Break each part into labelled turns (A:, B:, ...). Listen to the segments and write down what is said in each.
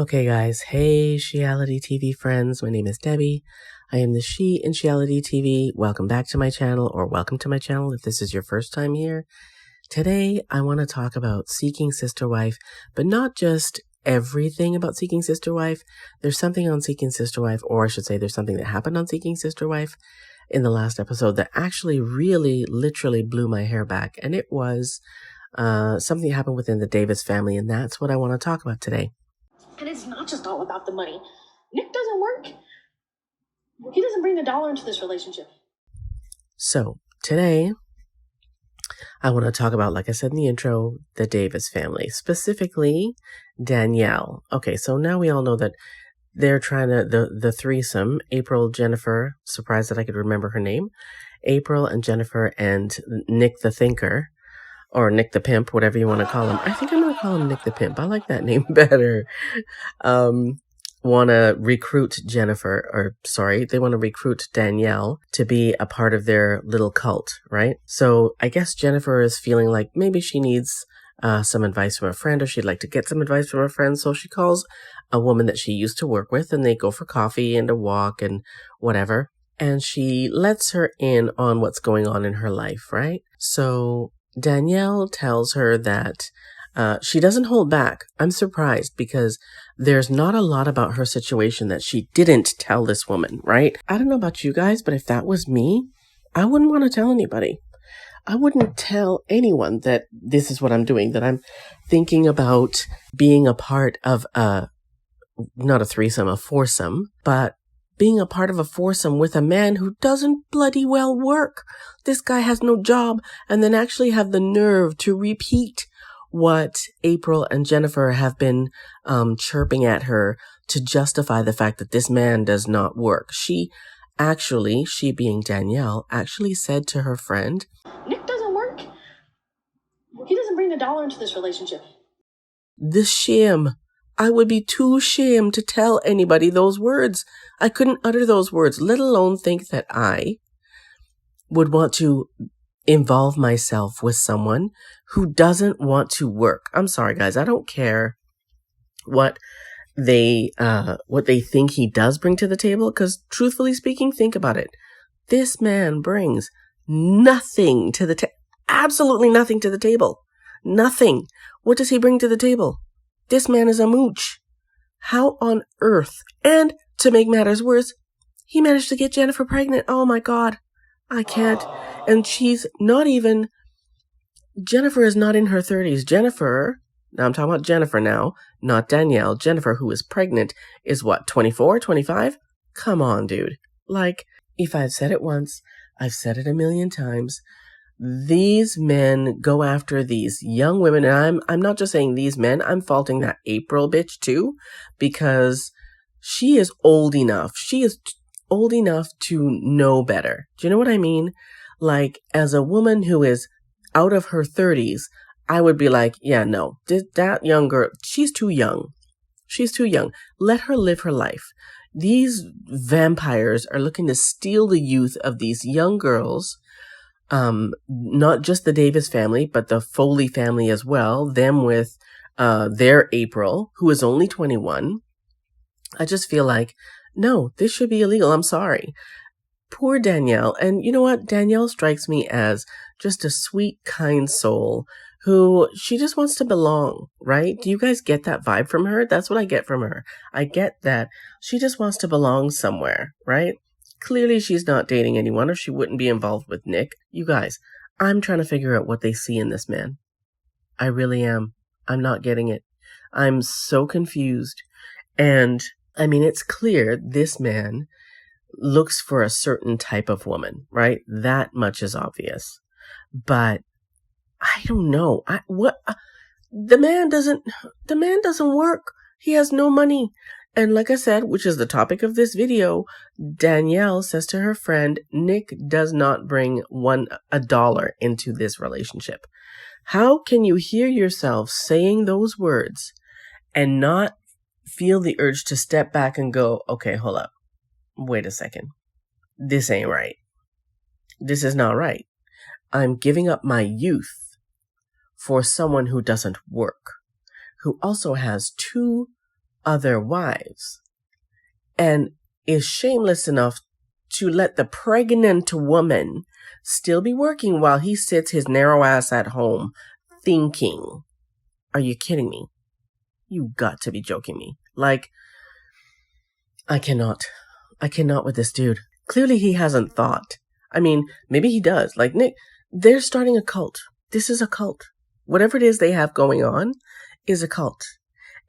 A: Okay, guys. Hey, Sheality TV friends. My name is Debbie. I am the She in Sheality TV. Welcome back to my channel, or welcome to my channel if this is your first time here. Today, I want to talk about Seeking Sister Wife, but not just everything about Seeking Sister Wife. There's something on Seeking Sister Wife, or I should say there's something that happened on Seeking Sister Wife in the last episode that actually really literally blew my hair back. And it was something that happened within the Davis family, and that's what I want to talk about today.
B: And it's not just all about the money. Nick doesn't work. He doesn't bring the dollar into this relationship.
A: So today, I want to talk about, like I said in the intro, the Davis family, specifically Danielle. Okay, so now we all know that they're trying to, the threesome, April, Jennifer, surprised that I could remember her name, April and Jennifer and Nick the Thinker, or Nick the Pimp, whatever you want to call him. I think I'm going to call him Nick the Pimp. I like that name better. Want to recruit they want to recruit Danielle to be a part of their little cult, right? So I guess Jennifer is feeling like maybe she needs some advice from a friend, or she'd like to get some advice from a friend. So she calls a woman that she used to work with, and they go for coffee and a walk and whatever. And she lets her in on what's going on in her life, right? So Danielle tells her that she doesn't hold back. I'm surprised because there's not a lot about her situation that she didn't tell this woman, right? I don't know about you guys, but if that was me, I wouldn't want to tell anybody. I wouldn't tell anyone that this is what I'm doing, that I'm thinking about being a part of not a threesome, a foursome, but being a part of a foursome with a man who doesn't bloody well work. This guy has no job, and then actually have the nerve to repeat what April and Jennifer have been chirping at her to justify the fact that this man does not work. She being Danielle, actually said to her friend,
B: Nick doesn't work. He doesn't bring the dollar into this relationship.
A: The shame. I would be too ashamed to tell anybody those words. I couldn't utter those words, let alone think that I would want to involve myself with someone who doesn't want to work. I'm sorry, guys. I don't care what they think he does bring to the table, because truthfully speaking, think about it. This man brings nothing to the absolutely nothing to the table. Nothing. What does he bring to the table? This man is a mooch. How on earth? And to make matters worse, he managed to get Jennifer pregnant. Oh my God. I can't. And Jennifer is not in her 30s. Now I'm talking about Jennifer now, not Danielle. Jennifer, who is pregnant, is what, 24, 25? Come on, dude. Like, if I've said it once, I've said it a million times. These men go after these young women, and I'm not just saying these men, I'm faulting that April bitch too, because she is old enough. She is old enough to know better. Do you know what I mean? Like, as a woman who is out of her 30s, I would be like, yeah, no, that young girl, she's too young. She's too young. Let her live her life. These vampires are looking to steal the youth of these young girls. Not just the Davis family, but the Foley family as well. Them with their April, who is only 21. I just feel like, no, this should be illegal. I'm sorry. Poor Danielle. And you know what? Danielle strikes me as just a sweet, kind soul who she just wants to belong, right? Do you guys get that vibe from her? That's what I get from her. I get that she just wants to belong somewhere, right? Clearly, she's not dating anyone, or she wouldn't be involved with Nick. You guys, I'm trying to figure out what they see in this man. I really am. I'm not getting it. I'm so confused. And, I mean, it's clear this man looks for a certain type of woman, right? That much is obvious. But I don't know. The man doesn't work. He has no money. And like I said, which is the topic of this video, Danielle says to her friend, Nick does not bring a dollar into this relationship. How can you hear yourself saying those words and not feel the urge to step back and go, okay, hold up. Wait a second. This ain't right. This is not right. I'm giving up my youth for someone who doesn't work, who also has two other wives and is shameless enough to let the pregnant woman still be working while he sits his narrow ass at home thinking. Are you kidding me? You got to be joking me. Like, I cannot with this dude. Clearly he hasn't thought. I mean, maybe he does. Like, Nick, they're starting a cult. This is a cult. Whatever it is they have going on is a cult.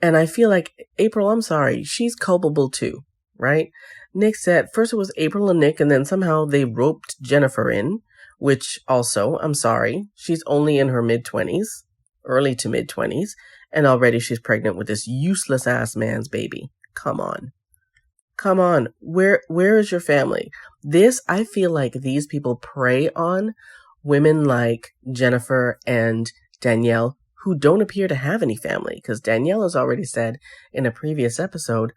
A: And I feel like April, I'm sorry, she's culpable too, right? Nick said, first it was April and Nick, and then somehow they roped Jennifer in, which also, I'm sorry, she's only in her mid-20s, early to mid-20s, and already she's pregnant with this useless ass man's baby. Come on. Come on. Where is your family? This, I feel like these people prey on women like Jennifer and Danielle who don't appear to have any family, because Danielle has already said in a previous episode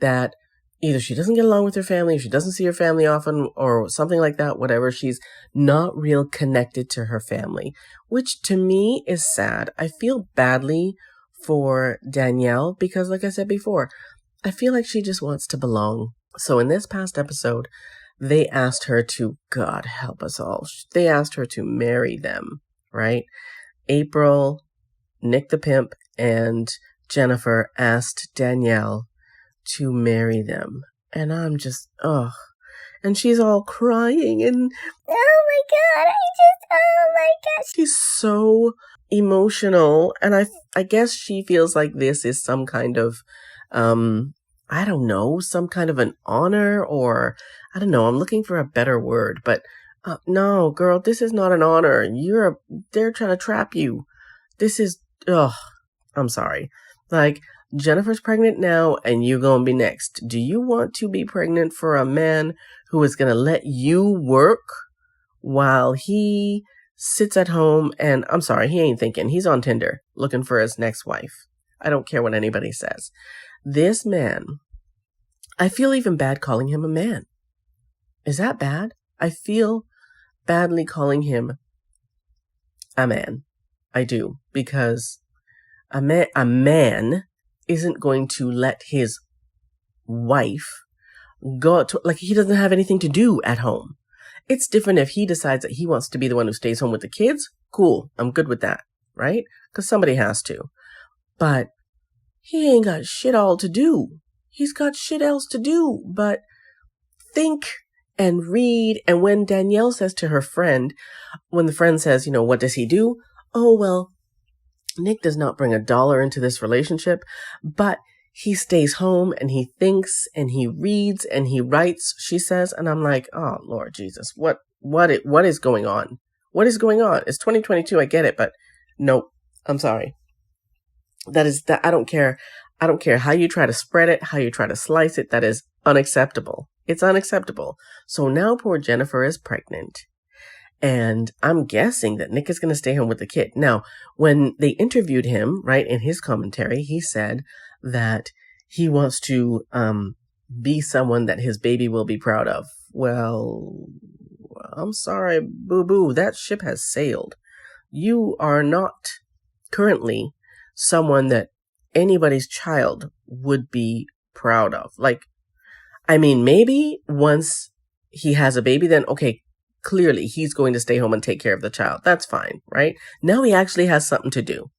A: that either she doesn't get along with her family, she doesn't see her family often, or something like that, whatever. She's not real connected to her family, which to me is sad. I feel badly for Danielle because, like I said before, I feel like she just wants to belong. So in this past episode, they asked her to, God help us all, they asked her to marry them, right? April, Nick the Pimp, and Jennifer asked Danielle to marry them. And I'm just, ugh. And she's all crying and, oh my God, oh my God. She's so emotional. And I guess she feels like this is some kind of, I don't know, some kind of an honor, or I don't know. I'm looking for a better word, but no, girl, this is not an honor. They're trying to trap you. This is, I'm sorry. Like, Jennifer's pregnant now and you're going to be next. Do you want to be pregnant for a man who is going to let you work while he sits at home and, I'm sorry, he ain't thinking. He's on Tinder looking for his next wife. I don't care what anybody says. This man, I feel even bad calling him a man. Is that bad? I feel badly calling him a man. I do, because a man isn't going to let his wife go to, like, he doesn't have anything to do at home. It's different if he decides that he wants to be the one who stays home with the kids. Cool. I'm good with that, right? Because somebody has to. But he ain't got shit all to do. He's got shit else to do but think and read. And when Danielle says to her friend, when the friend says, you know, what does he do? Oh, well, Nick does not bring $1 into this relationship, but he stays home and he thinks and he reads and he writes, she says. And I'm like, oh, Lord Jesus, what is going on? What is going on? It's 2022. I get it, but nope. I'm sorry. That I don't care. I don't care how you try to spread it, how you try to slice it. That is unacceptable. It's unacceptable. So now poor Jennifer is pregnant. And I'm guessing that Nick is going to stay home with the kid. Now, when they interviewed him, right, in his commentary, he said that he wants to be someone that his baby will be proud of. Well, I'm sorry, boo-boo, that ship has sailed. You are not currently someone that anybody's child would be proud of. Like, I mean, maybe once he has a baby, then, okay, clearly he's going to stay home and take care of the child. That's fine, right? Now he actually has something to do.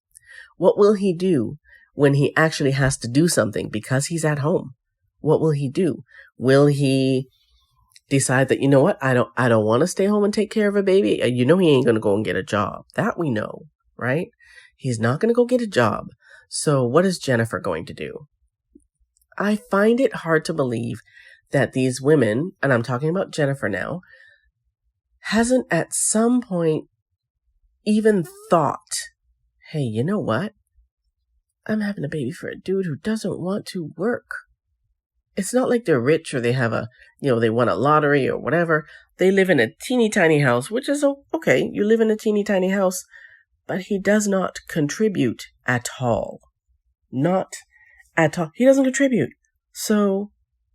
A: What will he do when he actually has to do something because he's at home? What will he do? Will he decide that, you know what, I don't want to stay home and take care of a baby? You know, he ain't going to go and get a job. That we know, right? He's not going to go get a job. So what is Jennifer going to do? I find it hard to believe that these women, and I'm talking about Jennifer now, hasn't at some point even thought, hey, you know what? I'm having a baby for a dude who doesn't want to work. It's not like they're rich or they have they won a lottery or whatever. They live in a teeny tiny house, which is okay. You live in a teeny tiny house, but he does not contribute at all. Not at all. He doesn't contribute. So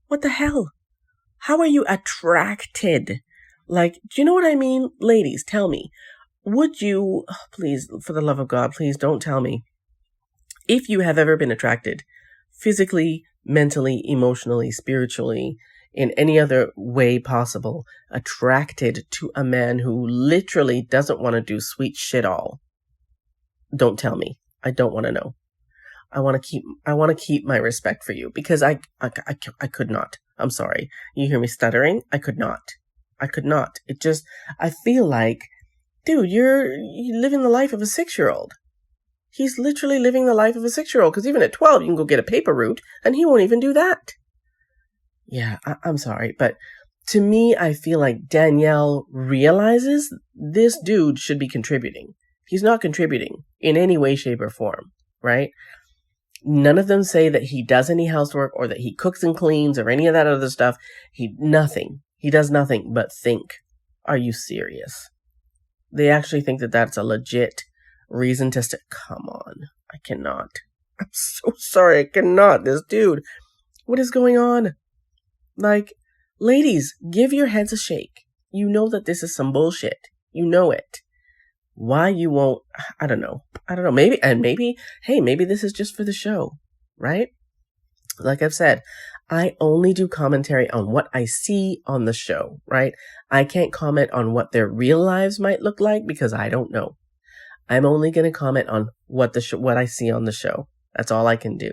A: what the hell? How are you attracted? Like, do you know what I mean? Ladies, tell me, would you, please, for the love of God, please don't tell me if you have ever been attracted physically, mentally, emotionally, spiritually, in any other way possible, attracted to a man who literally doesn't want to do sweet shit all? Don't tell me. I don't want to know. I want to keep my respect for you, because I could not. I'm sorry. You hear me stuttering? I could not. I feel like, dude, you're living the life of a 6-year-old. He's literally living the life of a 6-year-old, because even at 12, you can go get a paper route, and he won't even do that. Yeah, I'm sorry, but to me, I feel like Danielle realizes this dude should be contributing. He's not contributing in any way, shape, or form, right? None of them say that he does any housework or that he cooks and cleans or any of that other stuff. Nothing. He does nothing but think. Are you serious? They actually think that that's a legit reason to come on. I cannot. I'm so sorry. I cannot. This dude. What is going on? Like, ladies, give your heads a shake. You know that this is some bullshit. You know it. Why you won't, I don't know. Maybe this is just for the show, right? Like I've said, I only do commentary on what I see on the show, right? I can't comment on what their real lives might look like because I don't know. I'm only going to comment on what I see on the show. That's all I can do.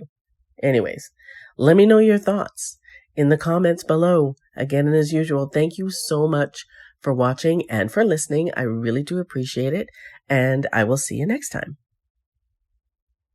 A: Anyways, let me know your thoughts in the comments below. Again, and as usual, thank you so much for watching and for listening. I really do appreciate it, and I will see you next time.